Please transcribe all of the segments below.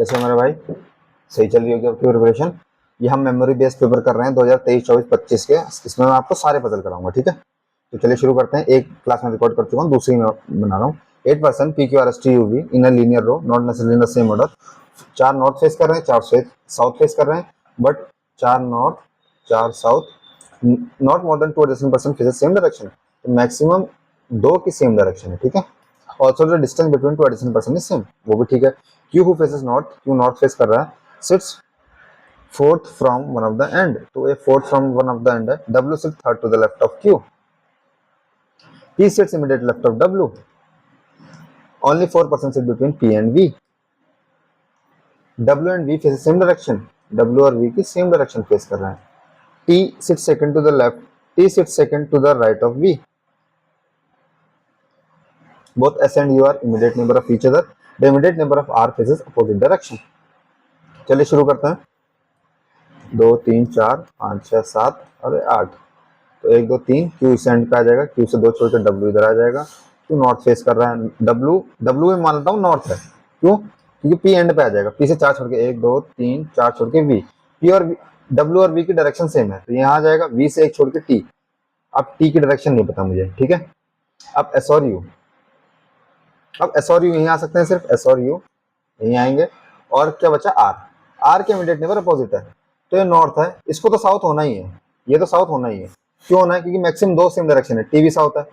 कैसे मेरे भाई, सही चल रही होगी आपकी प्रिपरेशन। ये हम मेमोरी बेस्ड पेपर कर रहे हैं 2023, 24, 25 के। इसमें मैं आपको सारे पजल कराऊंगा, ठीक है। तो चलिए शुरू करते हैं। एक क्लास में रिकॉर्ड कर चुका हूँ, दूसरी में बना रहा हूँ। 8% PQRST UV in a linear row not necessarily in the same order. 4 north face कर रहे हैं, 4 साउथ फेस कर रहे हैं, but 4 north 4 south not more than 2% faces same direction. तो मैक्सिमम 2 की सेम डायरेक्शन है, ठीक है। Also the distance between 2% is same, वो भी ठीक है। Q who faces north, Q north face कर रहा है, sits fourth from one of the end, तो ये fourth from one of the end है। W sits third to the left of Q, P sits immediate left of W, only 4% sit between P and V. W and V face same direction, W और V की same direction face कर रहे हैं। T sits second to the left, T sits second to the right of V. Both S and U are immediate neighbor of each other. The immediate neighbor of R faces opposite direction. चलिए शुरू करते हैं। 2 3 4 5 6 7 और 8। तो 1 2 3 Q इस and पे आ जाएगा, Q से 2 छोड़ के W इधर आ जाएगा। Q नॉर्थ फेस कर रहा है, W में मान लेता हूँ नॉर्थ है। क्यों? क्योंकि P एंड पे आ जाएगा। P से 4 छोड़ के 1 2 3 4 छोड़ के V। P और W और V की डायरेक्शन सेम है, तो यहाँ आ जाएगा V से 1 छोड़ के T। अब T की डायरेक्शन नहीं पता मुझे, ठीक है। अब S और U, अब एस और यू यहीं आ सकते हैं, सिर्फ एस और यू यहीं आएंगे। और क्या बचा? आर। आर के इमीडिएट नेबर अपोजिट है, तो ये नॉर्थ है, इसको तो साउथ होना ही है, ये तो साउथ होना ही है। क्यों होना है? क्योंकि मैक्सिमम 2 सेम डायरेक्शन है, टी भी साउथ है।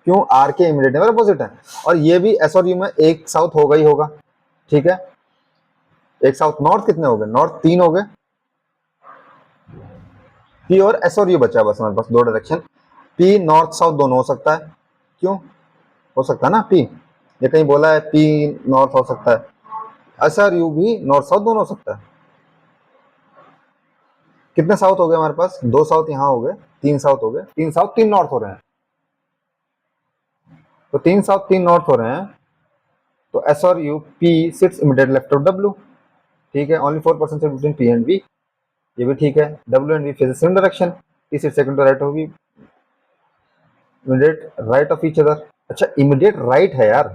क्यों? आर के इमीडिएट नेबर अपोजिट है। और ये भी एस और यू में एक साउथ होगा ही होगा, ठीक है। एक साउथ, नॉर्थ कितने हो गए? नॉर्थ 3 हो गए। पी और एस और यू बचा बस हमारे पास 2 डायरेक्शन। पी नॉर्थ साउथ दोनों हो सकता है, क्यों? हो सकता है ना पी, ये कहीं बोला है पी नॉर्थ हो सकता है। एस और यू भी नॉर्थ साउथ दोनों हो सकता है। कितने साउथ हो गए हमारे पास? 2 साउथ यहाँ हो गए, 3 साउथ हो गए, 3 साउथ 3 नॉर्थ हो रहे हैं। तो 3 साउथ 3 नॉर्थ हो रहे हैं, तो एस और U P sits immediate left of W, ठीक है। Only 4% between P and V, ये भी ठीक है। W and V face same direction, P sits second to right होगी, immediate right of each other. अच्छा, इमीडिएट राइट है यार,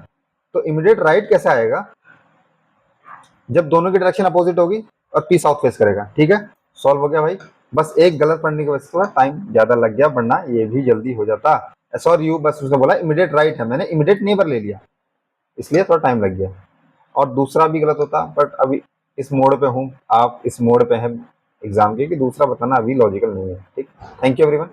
तो इमीडिएट राइट कैसे आएगा? जब दोनों की डायरेक्शन अपोजिट होगी और पी साउथ फेस करेगा, ठीक है। सॉल्व हो गया भाई। बस एक गलत पढ़ने की वजह से थोड़ा टाइम ज्यादा लग गया, वरना ये भी जल्दी हो जाता। एस और यू बस उसने बोला इमीडिएट राइट है, मैंने इमीडिएट नेबर ले लिया, इसलिए थोड़ा टाइम लग गया। और दूसरा भी गलत होता, बट अभी इस मोड पे हूँ, आप इस मोड पे हैं एग्जाम के, कि दूसरा बताना अभी लॉजिकल नहीं है, ठीक। Thank you everyone.